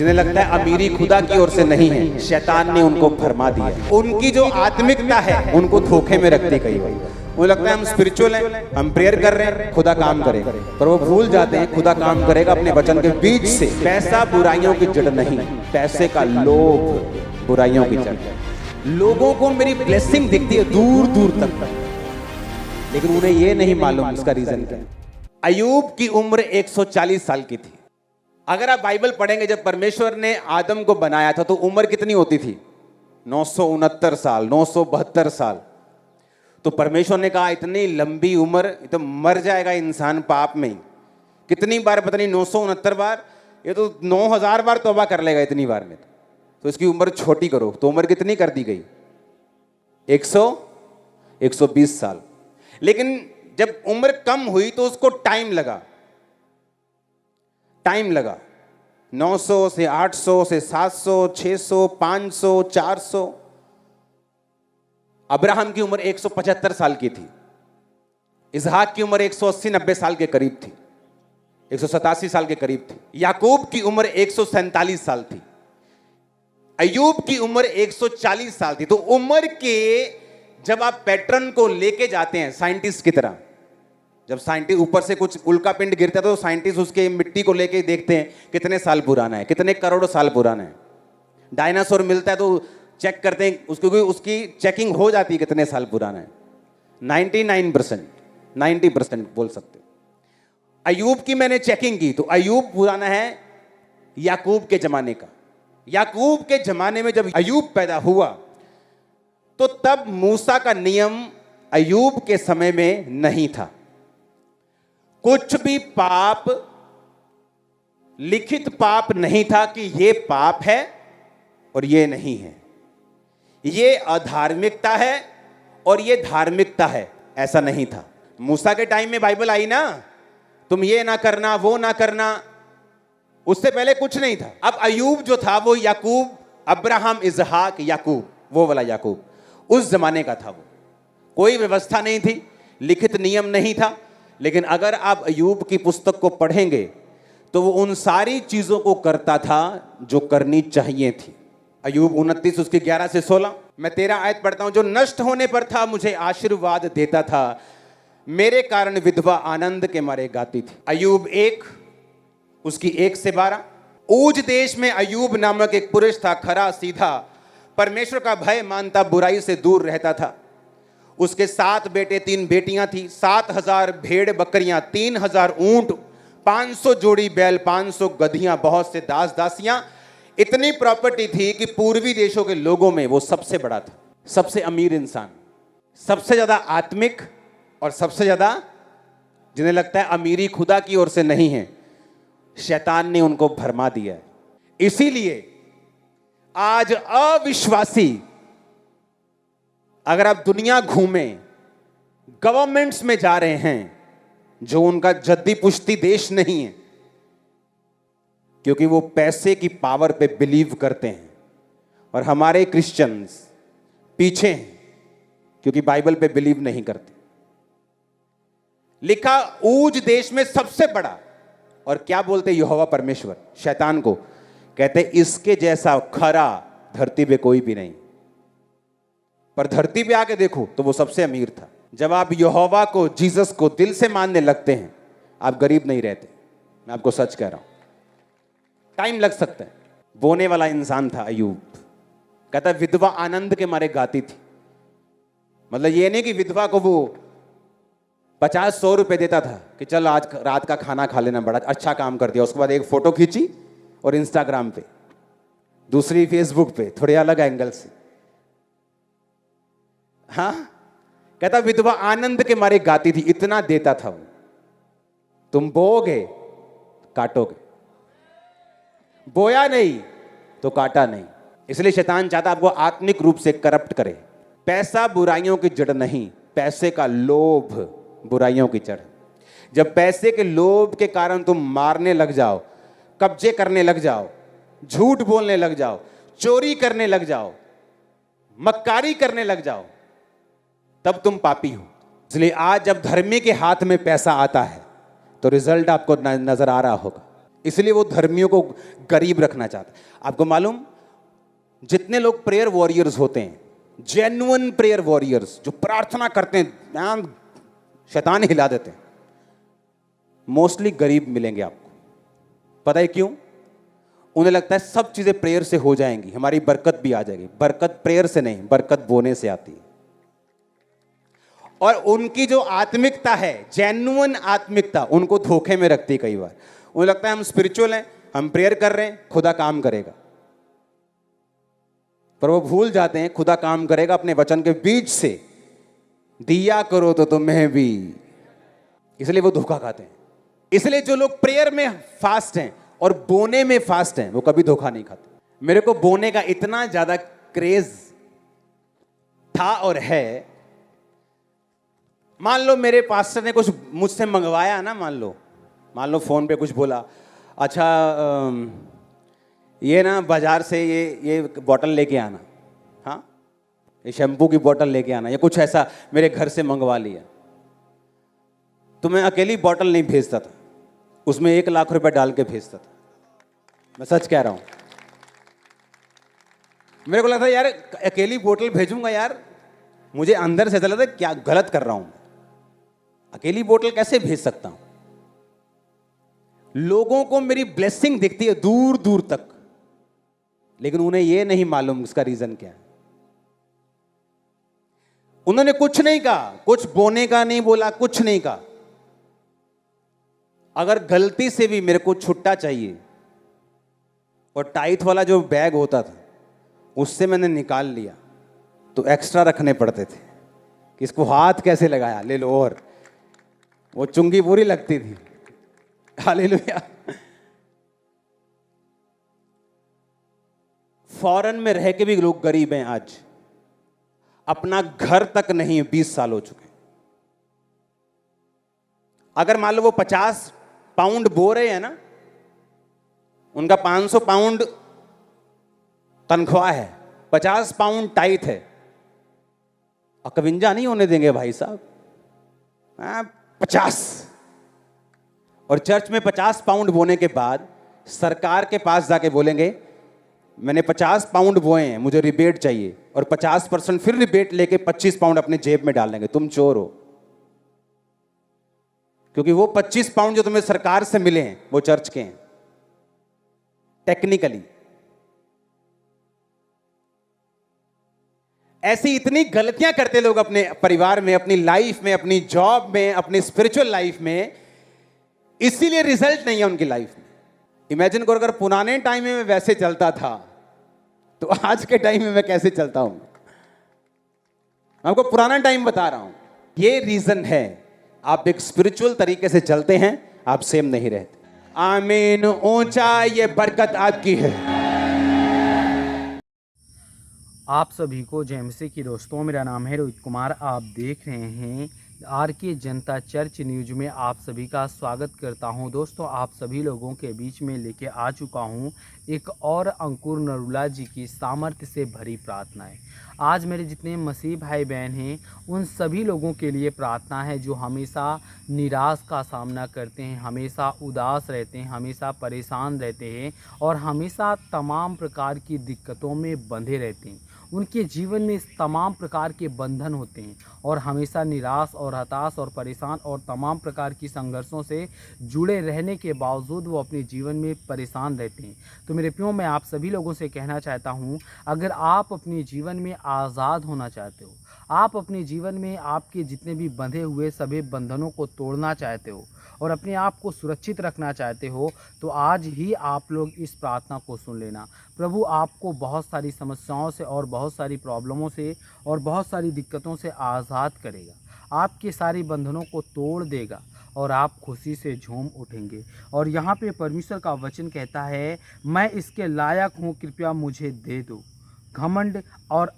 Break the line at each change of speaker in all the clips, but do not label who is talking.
जिन्हें लगता है अमीरी खुदा की ओर से नहीं है, शैतान ने उनको भरमा दिया। उनकी जो आत्मिकता है उनको धोखे में रखती कई बार। उन्हें लगता है हम स्पिरिचुअल हैं, हम प्रेयर कर रहे हैं, खुदा काम करेगा, पर वो भूल जाते हैं खुदा काम करेगा अपने वचन के बीच से। पैसा बुराइयों की जड़ नहीं, पैसे का लोभ बुराइयों की जड़। लोगों को मेरी ब्लेसिंग दिखती है दूर दूर तक, लेकिन उन्हें ये नहीं मालूम इसका रीजन क्या है। अय्यूब की उम्र 140 साल की थी। अगर आप बाइबल पढ़ेंगे, जब परमेश्वर ने आदम को बनाया था तो उम्र कितनी होती थी? 969 साल, 972 साल। तो परमेश्वर ने कहा इतनी लंबी उम्र, तो मर जाएगा इंसान पाप में ही। कितनी बार पता नहीं, 969 बार, ये तो 9000 बार तौबा कर लेगा इतनी बार में। तो इसकी उम्र छोटी करो, तो उम्र कितनी कर दी गई? 120 साल। लेकिन जब उम्र कम हुई तो उसको टाइम लगा 900 से 800 से 700, 600, 500, 400। अब्राहम की उम्र 175 साल की थी। इसहाक की उम्र 180-90 साल के करीब थी, 187 साल के करीब थी। याकूब की उम्र 147 साल थी। अय्यूब की उम्र 140 साल थी। तो उम्र के जब आप पैटर्न को लेके जाते हैं साइंटिस्ट की तरह, जब साइंटिस्ट ऊपर से कुछ उल्का पिंड गिरता है तो साइंटिस्ट उसके मिट्टी को लेके देखते हैं कितने साल पुराना है, कितने करोड़ साल पुराना है। डायनासोर मिलता है तो चेक करते हैं उसकी चेकिंग हो जाती है कितने साल पुराना है। 99%, 90% बोल सकते हो। अय्यूब की मैंने चेकिंग की तो अय्यूब पुराना है याकूब के जमाने का। याकूब के जमाने में जब अय्यूब पैदा हुआ तो तब मूसा का नियम अय्यूब के समय में नहीं था। कुछ भी पाप, लिखित पाप नहीं था कि ये पाप है और ये नहीं है, ये अधार्मिकता है और ये धार्मिकता है, ऐसा नहीं था। मूसा के टाइम में बाइबल आई ना, तुम ये ना करना, वो ना करना, उससे पहले कुछ नहीं था। अब अय्यूब जो था वो याकूब, अब्राहम, इसहाक, याकूब, वो वाला याकूब उस जमाने का था। वो कोई व्यवस्था नहीं थी, लिखित नियम नहीं था। लेकिन अगर आप अय्यूब की पुस्तक को पढ़ेंगे तो वो उन सारी चीजों को करता था जो करनी चाहिए थी। अय्यूब 29 उसके 11 से 16, मैं 13 आयत पढ़ता हूं। जो नष्ट होने पर था मुझे आशीर्वाद देता था, मेरे कारण विधवा आनंद के मारे गाती थी। अय्यूब 1 उसकी 1 से 12। ऊज देश में अय्यूब नामक एक पुरुष था, खरा सीधा, परमेश्वर का भय मानता, बुराई से दूर रहता था। उसके 7 बेटे 3 बेटियां थी, 7000 भेड़ बकरियां, 3000 ऊंट, 500 जोड़ी बैल, 500 गधियां, बहुत से दास दासियां। इतनी प्रॉपर्टी थी कि पूर्वी देशों के लोगों में वो सबसे बड़ा था, सबसे अमीर इंसान, सबसे ज्यादा आत्मिक, और सबसे ज्यादा जिन्हें लगता है अमीरी खुदा की ओर से नहीं है, शैतान ने उनको भरमा दिया है। इसीलिए आज अविश्वासी, अगर आप दुनिया घूमें, गवर्नमेंट्स में जा रहे हैं जो उनका जद्दी पुश्ती देश नहीं है, क्योंकि वो पैसे की पावर पे बिलीव करते हैं। और हमारे क्रिश्चियंस पीछे हैं क्योंकि बाइबल पे बिलीव नहीं करते। लिखा ऊज देश में सबसे बड़ा, और क्या बोलते यहोवा परमेश्वर शैतान को, कहते इसके जैसा खरा धरती पे कोई भी नहीं। पर धरती पे आके देखो तो वो सबसे अमीर था। जब आप यहोवा को, जीसस को दिल से मानने लगते हैं, आप गरीब नहीं रहते। मैं आपको सच कह रहा हूं, टाइम लग सकता है। बोने वाला इंसान था अय्यूब। कहता विधवा आनंद के मारे गाती थी। मतलब ये नहीं कि विधवा को वो 50-100 रुपए देता था कि चल आज रात का खाना खा लेना, बड़ा अच्छा काम कर दिया। उसके बाद एक फोटो खींची और इंस्टाग्राम पे, दूसरी फेसबुक पे, थोड़े अलग एंगल से। हाँ, कहता विधवा आनंद के मारे गाती थी, इतना देता था वो। तुम बोओगे काटोगे, बोया नहीं तो काटा नहीं। इसलिए शैतान चाहता आपको आत्मिक रूप से करप्ट करे। पैसा बुराइयों की जड़ नहीं, पैसे का लोभ बुराइयों की जड़। जब पैसे के लोभ के कारण तुम मारने लग जाओ, कब्जे करने लग जाओ, झूठ बोलने लग जाओ, चोरी करने लग जाओ, मक्कारी करने लग जाओ, तब तुम पापी हो। इसलिए आज जब धर्मी के हाथ में पैसा आता है तो रिजल्ट आपको नजर आ रहा होगा। इसलिए वो धर्मियों को गरीब रखना चाहता है। आपको मालूम, जितने लोग प्रेयर वॉरियर्स होते हैं, जेन्युइन प्रेयर वॉरियर्स जो प्रार्थना करते हैं, शैतान हिला देते हैं, मोस्टली गरीब मिलेंगे आपको। पता है क्यों? उन्हें लगता है सब चीजें प्रेयर से हो जाएंगी, हमारी बरकत भी आ जाएगी। बरकत प्रेयर से नहीं, बरकत बोने से आती है। और उनकी जो आत्मिकता है, जेन्युइन आत्मिकता, उनको धोखे में रखती है कई बार। उन्हें लगता है हम स्पिरिचुअल हैं, हम प्रेयर कर रहे हैं, खुदा काम करेगा। पर वो भूल जाते हैं खुदा काम करेगा अपने वचन के बीच से। दिया करो तो तुम्हें भी, इसलिए वो धोखा खाते हैं। इसलिए जो लोग प्रेयर में फास्ट हैं और बोने में फास्ट हैं, वो कभी धोखा नहीं खाते। मेरे को बोने का इतना ज्यादा क्रेज था और है। मान लो मेरे पास्टर ने कुछ मुझसे मंगवाया ना, मान लो फोन पे कुछ बोला, अच्छा ये ना बाजार से ये बॉटल लेके आना, हाँ ये शैम्पू की बॉटल लेके आना, या कुछ ऐसा मेरे घर से मंगवा लिया, तो मैं अकेली बॉटल नहीं भेजता था, उसमें 1 लाख रुपए डाल के भेजता था। मैं सच कह रहा हूं। मेरे को लगता है यार अकेली बोतल भेजूंगा यार, मुझे अंदर से ऐसा लगता है क्या गलत कर रहा हूं, अकेली बोतल कैसे भेज सकता हूं। लोगों को मेरी ब्लेसिंग दिखती है दूर दूर तक, लेकिन उन्हें यह नहीं मालूम इसका रीजन क्या है। उन्होंने कुछ नहीं कहा, कुछ बोने का नहीं बोला, कुछ नहीं कहा। अगर गलती से भी मेरे को छुट्टा चाहिए और टाइट वाला जो बैग होता था उससे मैंने निकाल लिया, तो एक्स्ट्रा रखने पड़ते थे कि इसको हाथ कैसे लगाया, ले लो, और वो चुंगी पूरी लगती थी। हालेलुया। फॉरेन में रह के भी लोग गरीब हैं आज, अपना घर तक नहीं 20 साल हो चुके। अगर मान लो वो 50 पाउंड बो रहे हैं ना, उनका 500 पाउंड तनख्वाह है, 50 पाउंड टाइट है, 51 नहीं होने देंगे भाई साहब, 50। और चर्च में 50 पाउंड बोने के बाद सरकार के पास जाके बोलेंगे मैंने 50 पाउंड बोए हैं, मुझे रिबेट चाहिए, और 50% फिर रिबेट लेके 25 पाउंड अपने जेब में डाल देंगे। तुम चोर हो, क्योंकि वो 25 पाउंड जो तुम्हें सरकार से मिले हैं वो चर्च के हैं टेक्निकली। ऐसी इतनी गलतियां करते लोग अपने परिवार में, अपनी लाइफ में, अपनी जॉब में, अपनी स्पिरिचुअल लाइफ में, इसीलिए रिजल्ट नहीं है उनकी लाइफ में। इमेजिन करो अगर पुराने टाइम में मैं वैसे चलता था तो आज के टाइम में मैं कैसे चलता हूं। मैं आपको पुराना टाइम बता रहा हूं। ये रीजन है, आप एक स्पिरिचुअल तरीके से चलते हैं, आप सेम नहीं रहते। आमीन। ऊंचा ये बरकत आपकी है।
आप सभी को जय मसीह की दोस्तों, मेरा नाम है रोहित कुमार। आप देख रहे हैं आरके जनता चर्च न्यूज में आप सभी का स्वागत करता हूं। दोस्तों, आप सभी लोगों के बीच में लेके आ चुका हूं एक और अंकुर नरूला जी की सामर्थ्य से भरी प्रार्थनाएं। आज मेरे जितने मसीह भाई बहन हैं उन सभी लोगों के लिए प्रार्थना है जो हमेशा निराश का सामना करते हैं, हमेशा उदास रहते हैं, हमेशा परेशान रहते हैं और हमेशा तमाम प्रकार की दिक्कतों में बंधे रहते हैं। उनके जीवन में तमाम प्रकार के बंधन होते हैं और हमेशा निराश और हताश और परेशान और तमाम प्रकार की संघर्षों से जुड़े रहने के बावजूद वो अपने जीवन में परेशान रहते हैं। तो मेरे प्रियो, मैं आप सभी लोगों से कहना चाहता हूँ, अगर आप अपने जीवन में आज़ाद होना चाहते हो, आप अपने जीवन में आपके जितने भी बंधे हुए सभी बंधनों को तोड़ना चाहते हो और अपने आप को सुरक्षित रखना चाहते हो, तो आज ही आप लोग इस प्रार्थना को सुन लेना। प्रभु आपको बहुत सारी समस्याओं से और बहुत सारी प्रॉब्लमों से और बहुत सारी दिक्कतों से आज़ाद करेगा, आपके सारी बंधनों को तोड़ देगा और आप खुशी से झूम उठेंगे। और यहाँ पे परमेश्वर का वचन कहता है, मैं इसके लायक हूँ, कृपया मुझे दे दो। घमंड और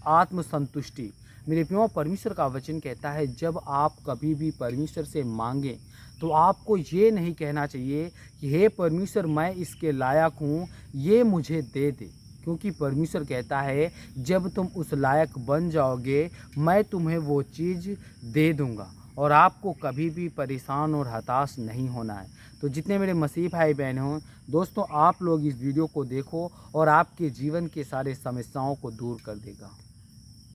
आत्मसंतुष्टि। मेरे प्रियो, परमेश्वर का वचन कहता है जब आप कभी भी परमेश्वर से मांगें तो आपको ये नहीं कहना चाहिए कि हे परमेश्वर मैं इसके लायक हूँ, ये मुझे दे दे, क्योंकि परमेश्वर कहता है जब तुम उस लायक बन जाओगे मैं तुम्हें वो चीज़ दे दूँगा और आपको कभी भी परेशान और हताश नहीं होना है। तो जितने मेरे मसीह भाई बहन हों दोस्तों, आप लोग इस वीडियो को देखो और आपके जीवन के सारे समस्याओं को दूर कर देगा।